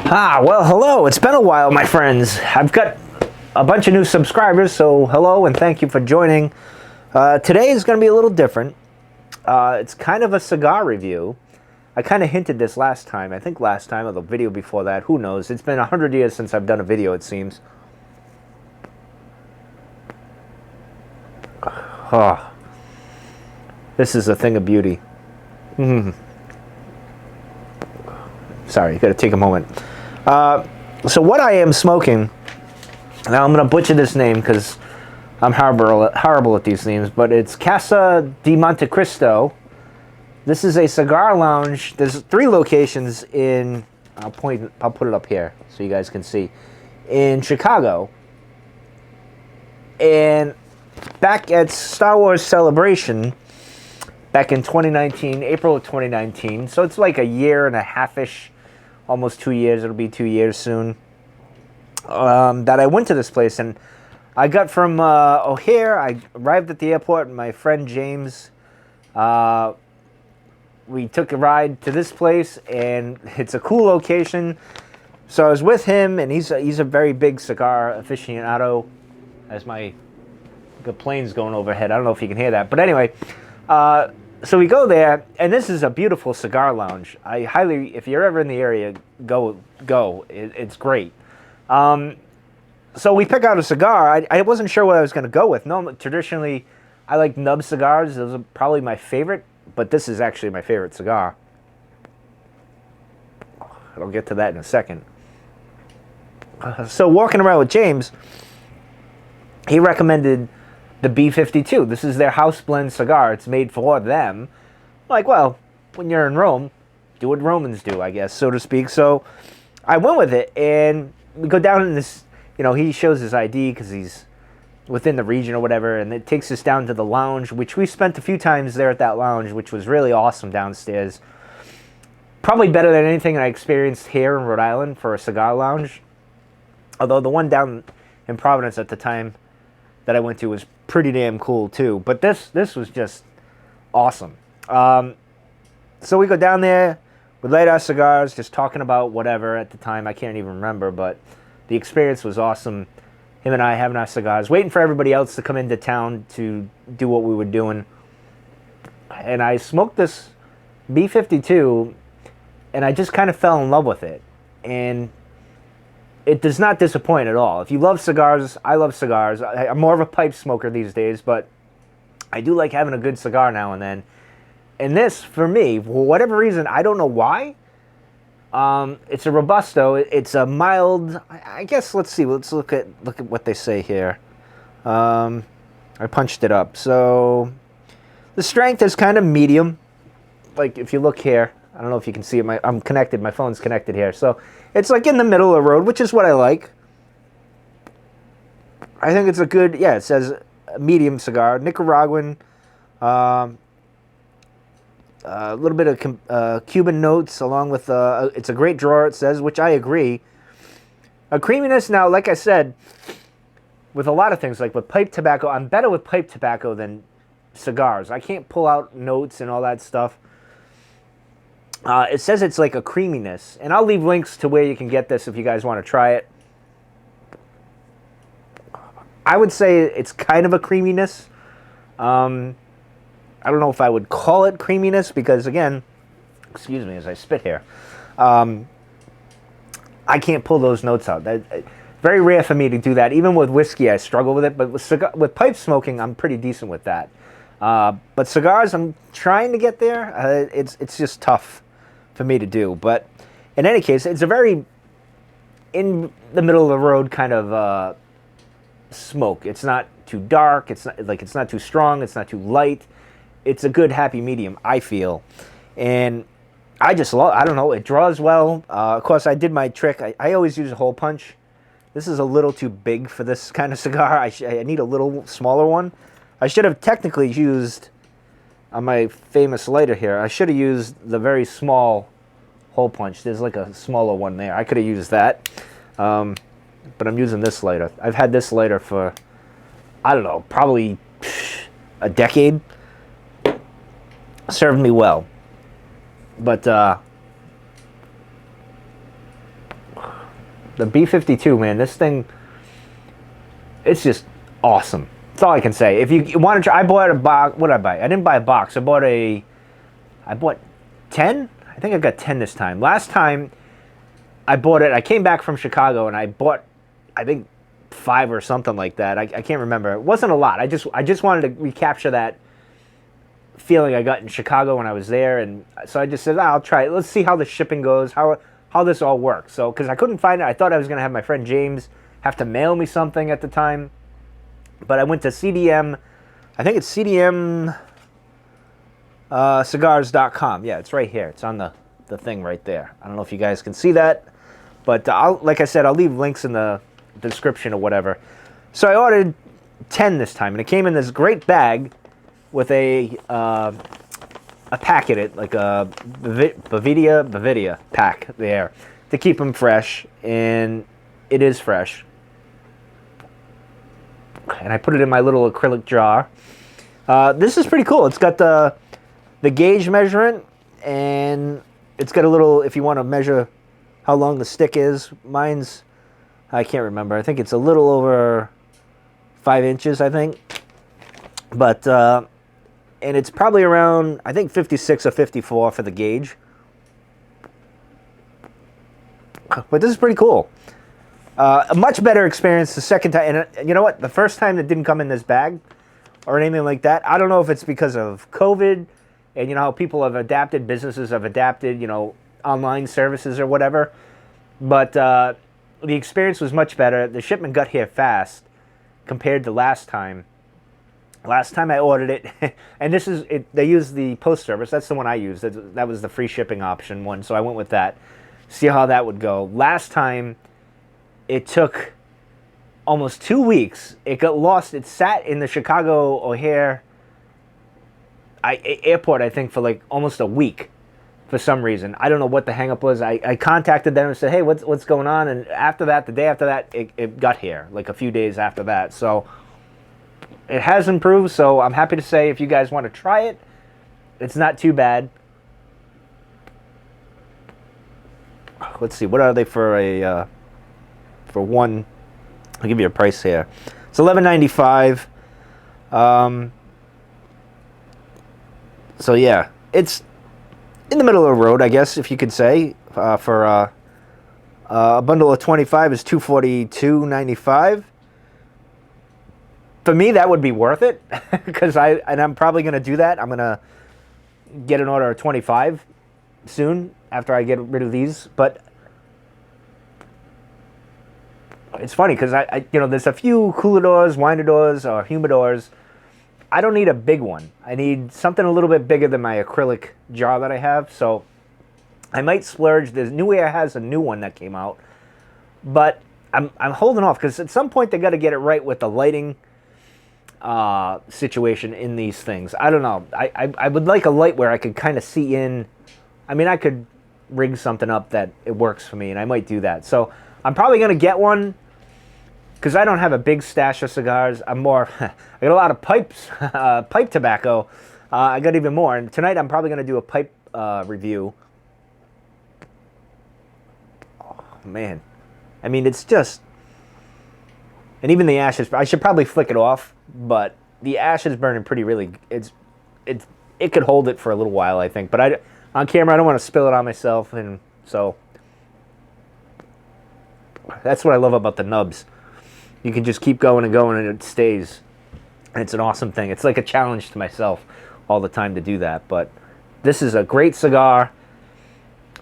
Well, hello. It's been a while, my friends. I've got a bunch of new subscribers, so hello and thank you for joining. Today is going to be a little different. It's kind of a cigar review. I kind of hinted this last time. I think last time or the video before that. Who knows? It's been 100 years since I've done a video, it seems. Oh, this is a thing of beauty. Sorry, got to take a moment. So what I am smoking, now I'm going to butcher this name because I'm horrible at these names, but it's Casa de Montecristo. This is a cigar lounge. There's 3 locations in, I'll put it up here so you guys can see, in Chicago. And back at Star Wars Celebration, back in 2019, April of 2019, so it's like a year and a half-ish, almost 2 years, it'll be 2 years soon, that I went to this place. And I got from O'Hare, I arrived at the airport, and my friend James, we took a ride to this place, and it's a cool location. So I was with him, and he's a very big cigar aficionado, as the plane's going overhead. I don't know if you can hear that, but anyway, so we go there, and this is a beautiful cigar lounge. I highly, if you're ever in the area, go. It's great. So we pick out a cigar. I wasn't sure what I was going to go with. No, traditionally, I like nub cigars. Those are probably my favorite, but this is actually my favorite cigar. I'll get to that in a second. So walking around with James, he recommended the B52. This is their house blend cigar. It's made for them. Like, well, when you're in Rome, do what Romans do, I guess, so to speak. So I went with it, and we go down in this, he shows his ID because he's within the region or whatever, and it takes us down to the lounge, which we spent a few times there at that lounge, which was really awesome downstairs. Probably better than anything I experienced here in Rhode Island for a cigar lounge. Although the one down in Providence at the time that I went to was pretty damn cool too. But this was just awesome. So we go down there, we light our cigars, just talking about whatever at the time. I can't even remember, but the experience was awesome. Him and I having our cigars, waiting for everybody else to come into town to do what we were doing. And I smoked this B52, and I just kind of fell in love with it. And it does not disappoint at all. If you love cigars, I love cigars. I'm more of a pipe smoker these days, but I do like having a good cigar now and then. And this, for me, for whatever reason, I don't know why, it's a Robusto. It's a mild, I guess, let's see. Let's look at what they say here. I punched it up. So the strength is kind of medium. Like, if you look here, I don't know if you can see it. I'm connected. My phone's connected here. So it's like in the middle of the road, which is what I like. I think it's a good, it says a medium cigar. Nicaraguan. A little bit of Cuban notes along with, it's a great drawer, it says, which I agree. A creaminess, now, like I said, with a lot of things, like with pipe tobacco, I'm better with pipe tobacco than cigars. I can't pull out notes and all that stuff. It says it's like a creaminess, and I'll leave links to where you can get this if you guys want to try it. I would say it's kind of a creaminess. I don't know if I would call it creaminess because, again, excuse me as I spit here, I can't pull those notes out. Very rare for me to do that. Even with whiskey, I struggle with it, but with pipe smoking, I'm pretty decent with that. But cigars, I'm trying to get there. It's just tough for me to do. But in any case, it's a very in the middle of the road kind of smoke. It's not too dark. It's not too strong. It's not too light. It's a good happy medium, I feel. And I just love, I don't know, it draws well. Of course, I did my trick. I always use a hole punch. This is a little too big for this kind of cigar. I need a little smaller one. I should have technically used, on my famous lighter here, I should have used the very small hole punch. There's like a smaller one there. I could have used that. But I'm using this lighter. I've had this lighter for, I don't know, probably a decade. Served me well. But The B52, man, this thing, it's just awesome. That's all I can say. If you want to try, I bought a box. What did I buy? I didn't buy a box. I bought 10. I think I got 10 this time. Last time I bought it, I came back from Chicago and I bought, I think, 5 or something like that. I can't remember. It wasn't a lot. I just wanted to recapture that feeling I got in Chicago when I was there, and so I just said, I'll try it. Let's see how the shipping goes, how this all works. So, because I couldn't find it, I thought I was going to have my friend James have to mail me something at the time. But I went to CDM, I think it's CDM Cigars.com. Yeah, it's right here. It's on the thing right there. I don't know if you guys can see that, but like I said, I'll leave links in the description or whatever. So I ordered 10 this time, and it came in this great bag with a pack in it, like a Bavida pack there, to keep them fresh, and it is fresh. And I put it in my little acrylic jar. This is pretty cool. It's got the gauge measurement, and it's got a little, if you want to measure how long the stick is. Mine's, I can't remember. I think it's a little over 5 inches, I think. But, and it's probably around, I think 56 or 54 for the gauge. But this is pretty cool. A much better experience the second time. And you know what? The first time it didn't come in this bag or anything like that. I don't know if it's because of COVID and, you know, how people have adapted, businesses have adapted, you know, online services or whatever. But the experience was much better. The shipment got here fast compared to last time. Last time I ordered it, and this is it. They use the post service. That's the one I used. That was the free shipping option one, so I went with that. See how that would go. Last time, it took almost 2 weeks. It got lost. It sat in the Chicago O'Hare airport, I think, for like almost a week for some reason. I don't know what the hang up was. I contacted them and said, hey, what's going on? And after that, the day after that, it got here, like a few days after that. So it has improved, so I'm happy to say if you guys want to try it, it's not too bad. Let's see, what are they for a for one? I'll give you a price here. It's $11.95. So yeah, it's in the middle of the road, I guess, if you could say. For a bundle of 25 is $242.95. For me, that would be worth it, because I'm probably going to do that. I'm going to get an order of 25 soon after I get rid of these. But it's funny because you know, there's a few cooladors, winadors, or humidors. I don't need a big one. I need something a little bit bigger than my acrylic jar that I have. So I might splurge. There's New Air has a new one that came out, but I'm holding off because at some point they got to get it right with the lighting situation in these things. I don't know. I would like a light where I could kind of see in. I mean, I could rig something up that it works for me, and I might do that. So I'm probably going to get one because I don't have a big stash of cigars. I'm more, I got a lot of pipes, pipe tobacco. I got even more. And tonight I'm probably going to do a pipe review. Oh, man. I mean, it's just, and even the ashes, I should probably flick it off, but the ash is burning pretty really. It could hold it for a little while, I think. But on camera, I don't want to spill it on myself, and so that's what I love about the nubs. You can just keep going and going, and it stays. And it's an awesome thing. It's like a challenge to myself all the time to do that. But this is a great cigar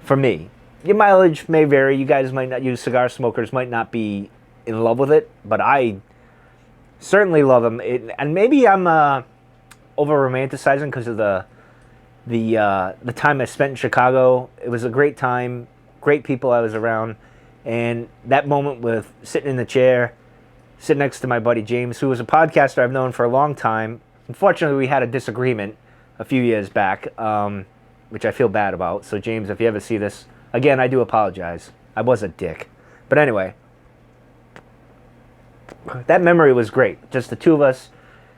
for me. Your mileage may vary. You guys might not, you cigar smokers might not be in love with it, but I certainly love them. And maybe I'm over romanticizing because of the time I spent in Chicago. It was a great time, great people I was around, and that moment with sitting in the chair, sitting next to my buddy James, who was a podcaster I've known for a long time. Unfortunately, we had a disagreement a few years back, which I feel bad about. So James, if you ever see this, again, I do apologize. I was a dick. But anyway, that memory was great. Just the two of us.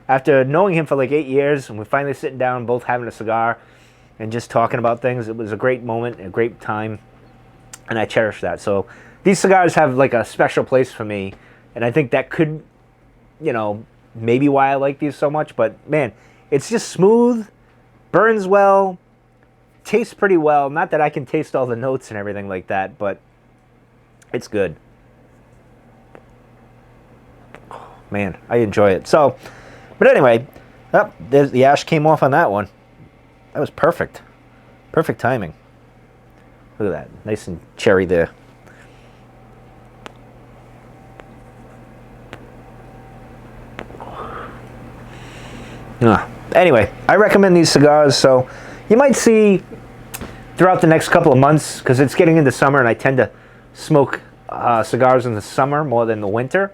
After knowing him for like 8 years, and we're finally sitting down, both having a cigar, and just talking about things. It was a great moment, a great time. and I cherish that. So these cigars have like a special place for me, and I think that could, you know, maybe why I like these so much. But man, it's just smooth, burns well, tastes pretty well. Not that I can taste all the notes and everything like that, but it's good. Man, I enjoy it. So, but anyway, there's the ash came off on that one. That was perfect. Perfect timing. Look at that. Nice and cherry there. Anyway, I recommend these cigars. So you might see throughout the next couple of months, because it's getting into summer and I tend to smoke cigars in the summer more than the winter.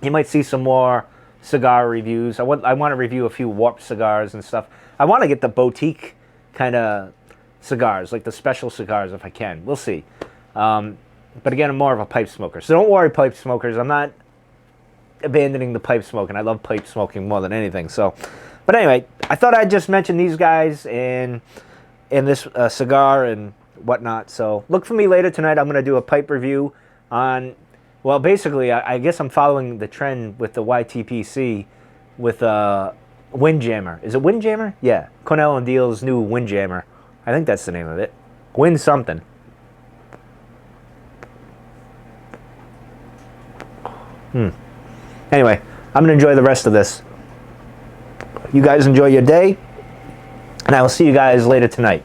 You might see some more cigar reviews. I want to review a few warped cigars and stuff. I want to get the boutique kind of cigars, like the special cigars if I can. We'll see. But again, I'm more of a pipe smoker. So don't worry, pipe smokers. I'm not abandoning the pipe smoking. I love pipe smoking more than anything. So, but anyway, I thought I'd just mention these guys in this cigar and whatnot. So look for me later tonight. I'm going to do a pipe review on... Well, basically, I guess I'm following the trend with the YTPC with Windjammer. Is it Windjammer? Yeah. Cornell and Deal's new Windjammer. I think that's the name of it. Wind something. Anyway, I'm going to enjoy the rest of this. You guys enjoy your day, and I will see you guys later tonight.